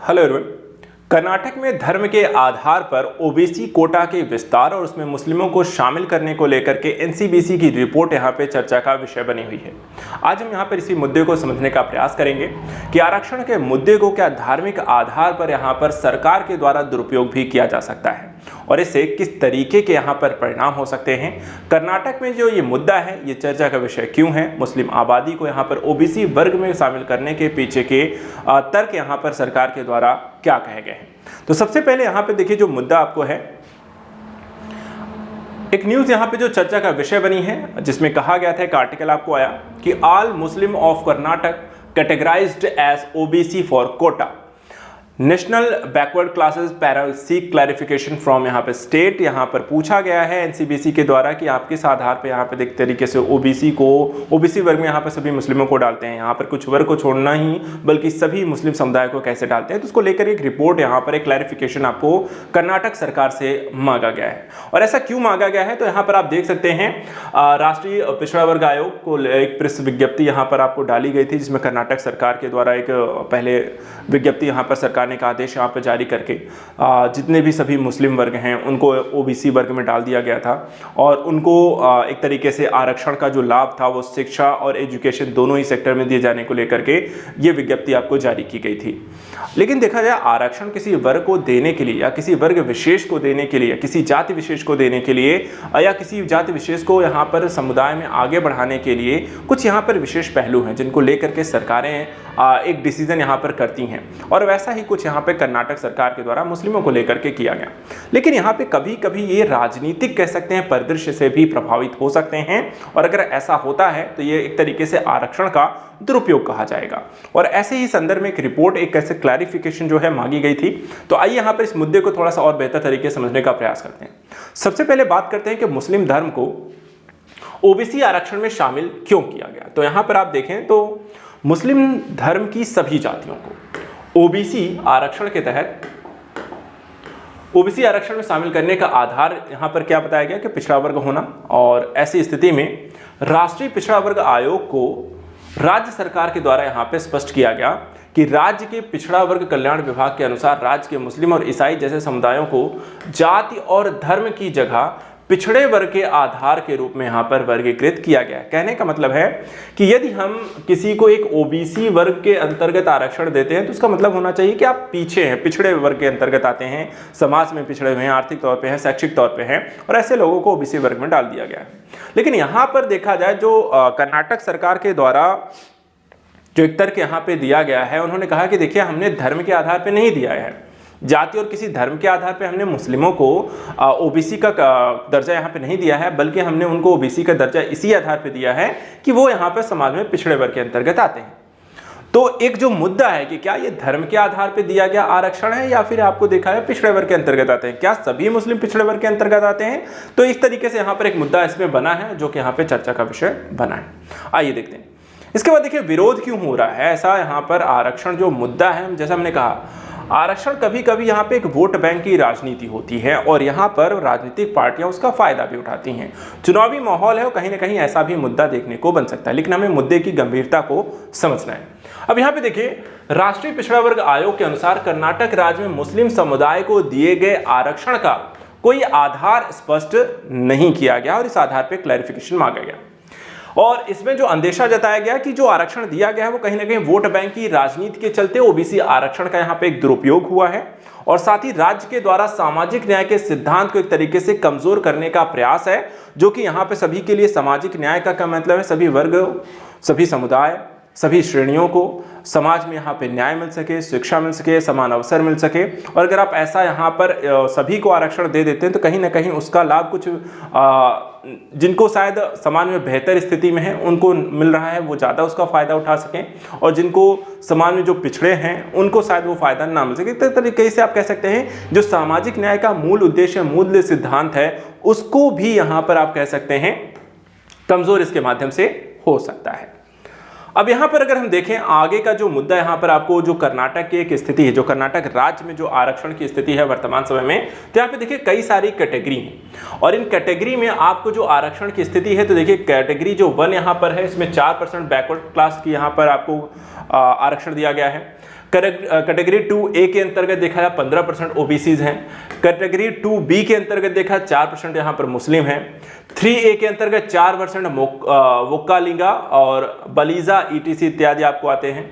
Hello everyone. Karnataka में धर्म के आधार पर ओबीसी कोटा के विस्तार और उसमें मुस्लिमों को शामिल करने को लेकर के एनसीबीसी की रिपोर्ट यहां पे चर्चा का विषय बनी हुई है। आज हम यहां पर इसी मुद्दे को समझने का प्रयास करेंगे कि आरक्षण के मुद्दे को क्या धार्मिक आधार पर यहां पर सरकार के द्वारा दुरुपयोग भी किया जा सकता है और इससे किस तरीके के यहाँ पर परिणाम हो सकते हैं। कर्नाटक में जो ये मुद्दा है ये चर्चा का विषय क्यों है, मुस्लिम आबादी को यहाँ पर ओबीसी वर्ग में शामिल करने के पीछे के तर्क यहाँ पर सरकार के द्वारा क्या कहे गए हैं। तो सबसे पहले यहाँ पे देखिए जो मुद्दा आपको है, एक न्यूज यहाँ पे जो चर्चा का विषय बनी है जिसमें कहा गया था, एक आर्टिकल आपको आया कि all Muslim of Karnataka categorised as OBC for quota, national backward classes panel seek clarification from यहाँ पे स्टेट। यहाँ पर पूछा गया है एनसीबीसी के द्वारा कि आप किस आधार पे यहाँ पे एक तरीके से ओबीसी वर्ग में यहाँ पर सभी मुस्लिमों को डालते हैं, यहाँ पर कुछ वर्ग को छोड़ना ही बल्कि सभी मुस्लिम समुदाय को कैसे डालते हैं। तो उसको लेकर एक रिपोर्ट यहाँ पर एक क्लैरिफिकेशन आपको कर्नाटक सरकार से मांगा गया है। और ऐसा क्यों मांगा गया है तो यहाँ पर आप देख सकते हैं राष्ट्रीय पिछड़ा वर्ग आयोग को एक प्रेस विज्ञप्ति यहाँ पर आपको डाली गई थी जिसमें कर्नाटक सरकार के द्वारा एक पहले विज्ञप्ति यहाँ पर सरकार का आदेश यहाँ पर जारी करके जितने भी सभी मुस्लिम वर्ग हैं उनको ओबीसी वर्ग में डाल दिया गया था और उनको एक तरीके से आरक्षण का जो लाभ था वो शिक्षा और एजुकेशन दोनों ही सेक्टर में दिए जाने को लेकर के ये विज्ञप्ति आपको जारी की गई थी। लेकिन देखा जाए आरक्षण किसी वर्ग को देने के लिए या किसी वर्ग विशेष को देने के लिए या किसी जाति विशेष को देने के लिए या किसी जाति विशेष को यहाँ पर समुदाय में आगे बढ़ाने के लिए कुछ यहाँ पर विशेष पहलू हैं जिनको लेकर के सरकारें एक डिसीजन यहाँ पर करती हैं और वैसा ही कुछ यहाँ पे कर्नाटक सरकार के द्वारा मुस्लिमों को लेकर के किया गया। लेकिन यहाँ पे कभी कभी ये राजनीतिक कह सकते हैं परिदृश्य से भी प्रभावित हो सकते हैं और अगर ऐसा होता है तो ये एक तरीके से आरक्षण का दुरुपयोग कहा जाएगा। और ऐसे ही संदर्भ में एक रिपोर्ट एक ऐसे क्लैरिफिकेशन जो है मांगी गई थी। तो आइए यहाँ पर इस मुद्दे को थोड़ा सा और बेहतर तरीके से समझने का प्रयास करते हैं। सबसे पहले बात करते हैं कि मुस्लिम धर्म को ओबीसी आरक्षण में शामिल क्यों किया गया। तो यहाँ पर आप देखें तो मुस्लिम धर्म की सभी जातियों को ओबीसी आरक्षण के तहत ओबीसी आरक्षण में शामिल करने का आधार यहां पर क्या बताया गया कि पिछड़ा वर्ग होना। और ऐसी स्थिति में राष्ट्रीय पिछड़ा वर्ग आयोग को राज्य सरकार के द्वारा यहां पे स्पष्ट किया गया कि राज्य के पिछड़ा वर्ग कल्याण विभाग के अनुसार राज्य के मुस्लिम और ईसाई जैसे समुदायों को जाति और धर्म की जगह पिछड़े वर्ग के आधार के रूप में यहाँ पर वर्गीकृत किया गया है। कहने का मतलब है कि यदि हम किसी को एक ओबीसी वर्ग के अंतर्गत आरक्षण देते हैं तो उसका मतलब होना चाहिए कि आप पीछे हैं, पिछड़े वर्ग के अंतर्गत आते हैं, समाज में पिछड़े हुए हैं, आर्थिक तौर पे हैं, शैक्षिक तौर पे हैं और ऐसे लोगों को ओबीसी वर्ग में डाल दिया गया है। लेकिन यहाँ पर देखा जाए जो कर्नाटक सरकार के द्वारा जो एक तर्क यहाँ पे दिया गया है, उन्होंने कहा कि देखिए हमने धर्म के आधार पर नहीं दिया है, जाति और किसी धर्म के आधार पे हमने मुस्लिमों को ओबीसी का दर्जा यहाँ पे नहीं दिया है, बल्कि हमने उनको ओबीसी का दर्जा इसी आधार पे दिया है कि वो यहाँ पे समाज में पिछड़े वर्ग के अंतर्गत आते हैं। तो एक जो मुद्दा है कि क्या ये धर्म के आधार पे दिया गया आरक्षण है या फिर आपको देखा है पिछड़े वर्ग के अंतर्गत आते हैं, क्या सभी मुस्लिम पिछड़े वर्ग के अंतर्गत आते हैं। तो इस तरीके से यहाँ पर एक मुद्दा इसमें बना है जो कि यहाँ पे चर्चा का विषय बना है। आइए देखते हैं इसके बाद देखिए विरोध क्यों हो रहा है। ऐसा यहाँ पर आरक्षण जो मुद्दा है, जैसा हमने कहा आरक्षण कभी कभी यहाँ पे एक वोट बैंक की राजनीति होती है और यहाँ पर राजनीतिक पार्टियां उसका फायदा भी उठाती हैं। चुनावी माहौल है और कहीं ना कहीं ऐसा भी मुद्दा देखने को बन सकता है, लेकिन हमें मुद्दे की गंभीरता को समझना है। अब यहाँ पे देखिए राष्ट्रीय पिछड़ा वर्ग आयोग के अनुसार कर्नाटक राज्य में मुस्लिम समुदाय को दिए गए आरक्षण का कोई आधार स्पष्ट नहीं किया गया और इस आधार पर क्लैरिफिकेशन मांगा गया। और इसमें जो अंदेशा जताया गया कि जो आरक्षण दिया गया है वो कहीं ना कहीं वोट बैंक की राजनीति के चलते ओबीसी आरक्षण का यहाँ पे एक दुरुपयोग हुआ है और साथ ही राज्य के द्वारा सामाजिक न्याय के सिद्धांत को एक तरीके से कमजोर करने का प्रयास है, जो कि यहाँ पे सभी के लिए सामाजिक न्याय का मतलब है सभी वर्ग, सभी समुदाय, सभी श्रेणियों को समाज में यहाँ पे न्याय मिल सके, शिक्षा मिल सके, समान अवसर मिल सके। और अगर आप ऐसा यहाँ पर सभी को आरक्षण दे देते हैं तो कहीं ना कहीं उसका लाभ कुछ जिनको शायद समाज में बेहतर स्थिति में है उनको मिल रहा है, वो ज़्यादा उसका फ़ायदा उठा सकें और जिनको समाज में जो पिछड़े हैं उनको शायद वो फ़ायदा ना मिल सके। तो तरीके से आप कह सकते हैं जो सामाजिक न्याय का मूल उद्देश्य, मूल सिद्धांत है, उसको भी यहाँ पर आप कह सकते हैं कमज़ोर इसके माध्यम से हो सकता है। अब यहाँ पर अगर हम देखें आगे का जो मुद्दा यहाँ पर आपको जो कर्नाटक की एक स्थिति है, जो कर्नाटक राज्य में जो आरक्षण की स्थिति है वर्तमान समय में, तो यहाँ पे देखिए कई सारी कैटेगरी हैं और इन कैटेगरी में आपको जो आरक्षण की स्थिति है तो देखिए कैटेगरी जो 1 यहाँ पर है इसमें 4% बैकवर्ड क्लास की यहाँ पर आपको आरक्षण दिया गया है। कैटेगरी 2A के अंतर्गत देखा जाए 15% ओबीसीज हैं। कैटेगरी 2B के अंतर्गत देखा 4% यहाँ पर मुस्लिम हैं। 3A के अंतर्गत 4% वोक्कालिंगा और बलीजा ETC इत्यादि आपको आते हैं।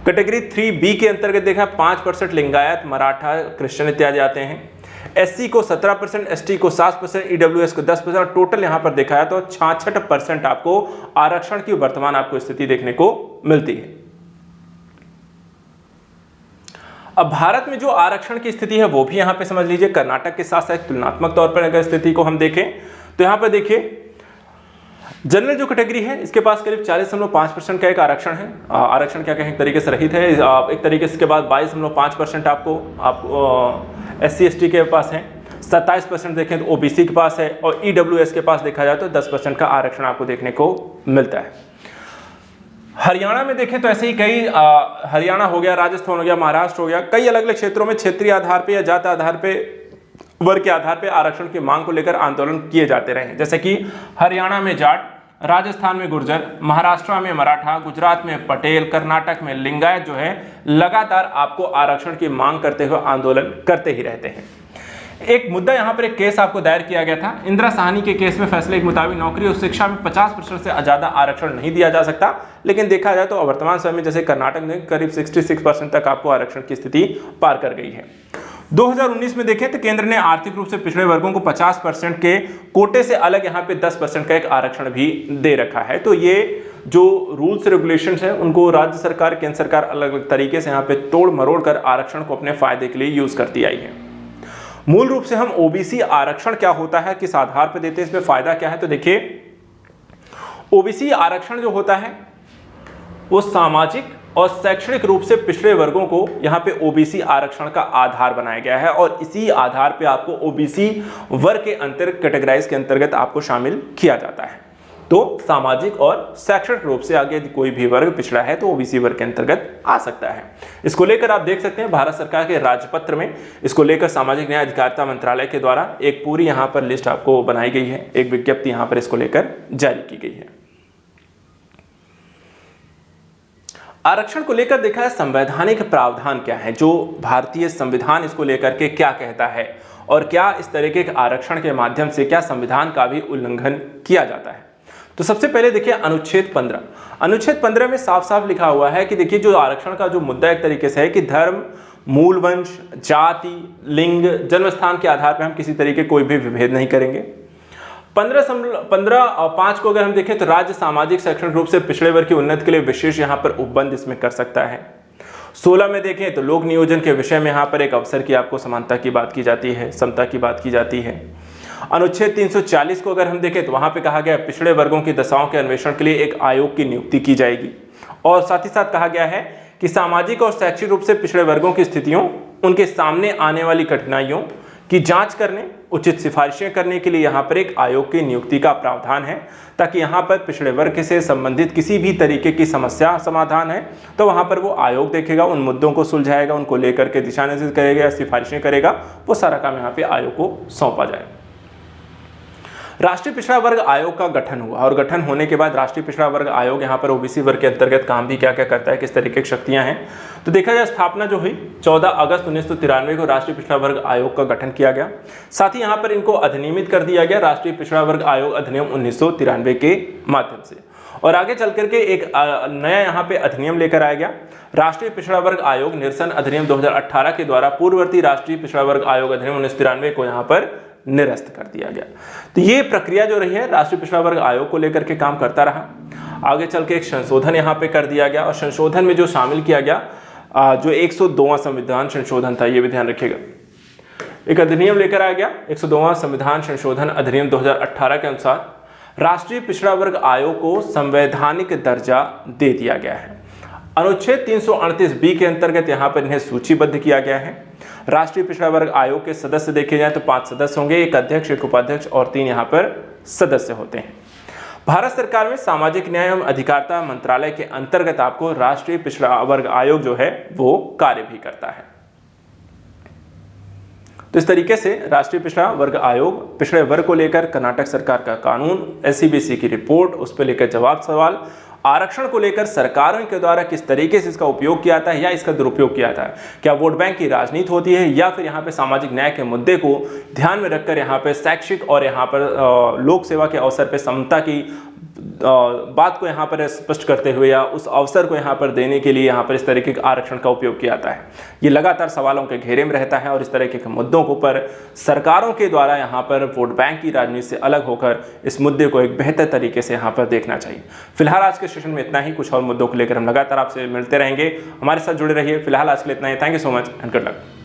कैटेगरी 3B के अंतर्गत देखा 5% लिंगायत, मराठा, क्रिश्चियन इत्यादि आते हैं। SC को 17%, ST को 7%, EWS को 10%, टोटल यहाँ पर देखा जाए तो 66% आपको आरक्षण की वर्तमान आपको स्थिति देखने को मिलती है। अब भारत में जो आरक्षण की स्थिति है वो भी यहाँ पे समझ लीजिए। कर्नाटक के साथ साथ तुलनात्मक तौर पर अगर स्थिति को हम देखें तो यहाँ पर देखिए जनरल जो कैटेगरी है इसके पास करीब 40.5% का एक आरक्षण है। आरक्षण क्या कहें एक तरीके से रहित है एक तरीके से। इसके बाद 22.5% आपको SC ST के पास है। 27% देखें तो OBC के पास है और EWS के पास देखा जाए तो 10% का आरक्षण आपको देखने को मिलता है। हरियाणा में देखें तो ऐसे ही कई हरियाणा हो गया, राजस्थान हो गया, महाराष्ट्र हो गया, कई अलग अलग क्षेत्रों में क्षेत्रीय आधार पे या जाति आधार पे, वर्ग के आधार पे आरक्षण की मांग को लेकर आंदोलन किए जाते रहे। जैसे कि हरियाणा में जाट, राजस्थान में गुर्जर, महाराष्ट्र में मराठा, गुजरात में पटेल, कर्नाटक में लिंगायत जो है लगातार आपको आरक्षण की मांग करते हुए आंदोलन करते ही रहते हैं। एक मुद्दा यहाँ पर एक केस आपको दायर किया गया था। इंदिरा साहनी के केस में फैसले के मुताबिक नौकरी और शिक्षा में 50% से ज़्यादा आरक्षण नहीं दिया जा सकता, लेकिन देखा जाए तो वर्तमान समय में जैसे कर्नाटक में करीब 66% तक आपको आरक्षण की स्थिति पार कर गई है। 2019 में देखें तो केंद्र ने आर्थिक रूप से पिछड़े वर्गों को 50% के कोटे से अलग यहाँ पे 10% का एक आरक्षण भी दे रखा है। तो ये जो रूल्स रेगुलेशंस है उनको राज्य सरकार, केंद्र सरकार अलग अलग तरीके से यहाँ पे तोड़ मरोड़ कर आरक्षण को अपने फायदे के लिए यूज करती आई है। मूल रूप से हम ओबीसी आरक्षण क्या होता है, किस आधार पर देते हैं, इसमें फायदा क्या है, तो देखिए ओबीसी आरक्षण जो होता है वो सामाजिक और शैक्षणिक रूप से पिछड़े वर्गों को यहाँ पे ओबीसी आरक्षण का आधार बनाया गया है और इसी आधार पे आपको ओबीसी वर्ग के अंतर्गत कैटेगराइज के अंतर्गत आपको शामिल किया जाता है। तो सामाजिक और शैक्षणिक रूप से आगे कोई भी वर्ग पिछड़ा है तो ओबीसी वर्ग के अंतर्गत आ सकता है। इसको लेकर आप देख सकते हैं भारत सरकार के राजपत्र में इसको लेकर सामाजिक न्याय अधिकारिता मंत्रालय के द्वारा एक पूरी यहाँ पर लिस्ट आपको बनाई गई है, एक विज्ञप्ति यहाँ पर इसको लेकर जारी की गई है। आरक्षण को लेकर देखा है संवैधानिक प्रावधान क्या है, जो भारतीय संविधान इसको लेकर के क्या कहता है और क्या इस तरीके के आरक्षण के माध्यम से क्या संविधान का भी उल्लंघन किया जाता है। तो सबसे पहले देखिए अनुच्छेद 15। अनुच्छेद 15 में साफ साफ लिखा हुआ है कि देखिए जो आरक्षण का जो मुद्दा एक तरीके से है कि धर्म, मूल वंश, जाति, लिंग, जन्मस्थान के आधार पर हम किसी तरीके कोई भी विभेद नहीं करेंगे। 15 और 5 को अगर हम देखें तो राज्य सामाजिक शैक्षणिक रूप से पिछड़े वर्ग की उन्नति के लिए विशेष यहाँ पर उपबंध इसमें कर सकता है। 16 में देखें तो लोक नियोजन के विषय में यहाँ पर एक अवसर की आपको समानता की बात की जाती है, समता की बात की जाती है। अनुच्छेद 340 को अगर हम देखें तो वहां पे कहा गया पिछड़े वर्गों की दशाओं के अन्वेषण के लिए एक आयोग की नियुक्ति की जाएगी और साथ ही साथ कहा गया है कि सामाजिक और शैक्षिक रूप से पिछड़े वर्गों की स्थितियों, उनके सामने आने वाली कठिनाइयों की जांच करने, उचित सिफारिशें करने के लिए यहाँ पर एक आयोग की नियुक्ति का प्रावधान है, ताकि यहाँ पर पिछड़े वर्ग से संबंधित किसी भी तरीके की समस्या समाधान है तो वहाँ पर वो आयोग देखेगा, उन मुद्दों को सुलझाएगा, उनको लेकर के दिशा निर्देश करेगा या सिफारिशें करेगा, वो सारा काम यहाँ पे आयोग को सौंपा जाएगा। राष्ट्रीय पिछड़ा वर्ग आयोग का गठन हुआ और गठन होने के बाद राष्ट्रीय पिछड़ा वर्ग आयोग यहाँ पर ओबीसी वर्ग के अंतर्गत काम भी क्या क्या करता है, किस तरीके की शक्तियां हैं, तो देखा जाए स्थापना जो हुई 14 अगस्त 1993 को राष्ट्रीय पिछड़ा वर्ग आयोग का गठन किया गया। साथ ही यहाँ पर इनको अधिनियमित कर दिया गया राष्ट्रीय पिछड़ा वर्ग आयोग अधिनियम 1993 के माध्यम से। और आगे चल करके एक नया यहाँ पे अधिनियम लेकर आया गया, राष्ट्रीय पिछड़ा वर्ग आयोग निरसन अधिनियम 2018 के द्वारा पूर्ववर्ती राष्ट्रीय पिछड़ा वर्ग आयोग अधिनियम 1993 को यहाँ पर निरस्त कर दिया गया। तो ये प्रक्रिया जो रही है राष्ट्रीय पिछड़ा वर्ग आयोग को लेकर के काम करता रहा। आगे चल के एक संशोधन यहाँ पे कर दिया गया और संशोधन में जो शामिल किया गया जो 102वां संविधान संशोधन था, ये भी ध्यान रखिएगा। एक अधिनियम लेकर आया गया 102वां संविधान संशोधन अधिनियम 2018 के अनुसार राष्ट्रीय पिछड़ा वर्ग आयोग को संवैधानिक दर्जा दे दिया गया है। अनुच्छेद 338B के अंतर्गत यहाँ पर इन्हें सूचीबद्ध किया गया है। राष्ट्रीय पिछड़ा वर्ग आयोग के सदस्य देखे जाए तो 5 सदस्य होंगे, एक अध्यक्ष, एक उपाध्यक्ष और 3 यहाँ पर सदस्य होते हैं। भारत सरकार में सामाजिक न्याय एवं अधिकारिता मंत्रालय के अंतर्गत आपको राष्ट्रीय पिछड़ा वर्ग आयोग जो है वो कार्य भी करता है। तो इस तरीके से राष्ट्रीय पिछड़ा वर्ग आयोग पिछड़े वर्ग को लेकर कर्नाटक सरकार का कानून, SCBC की रिपोर्ट, उस पर लेकर जवाब सवाल आरक्षण को लेकर सरकारों के द्वारा किस तरीके से इसका उपयोग किया जाता है या इसका दुरुपयोग किया जाता है। क्या वोट बैंक की राजनीति होती है या फिर यहाँ पे सामाजिक न्याय के मुद्दे को ध्यान में रखकर यहाँ पे शैक्षिक और यहाँ पर लोक सेवा के अवसर पर समता की बात को यहाँ पर स्पष्ट करते हुए या उस अवसर को यहाँ पर देने के लिए यहाँ पर इस तरीके के आरक्षण का उपयोग किया जाता है। ये लगातार सवालों के घेरे में रहता है और इस तरीके के मुद्दों को पर सरकारों के द्वारा यहाँ पर वोट बैंक की राजनीति से अलग होकर इस मुद्दे को एक बेहतर तरीके से यहाँ पर देखना चाहिए। फिलहाल आज के सेशन में इतना ही, कुछ और मुद्दों को लेकर हम लगातार आपसे मिलते रहेंगे, हमारे साथ जुड़े रहिए। फिलहाल आज के लिए इतना ही। Thank you so much and good luck.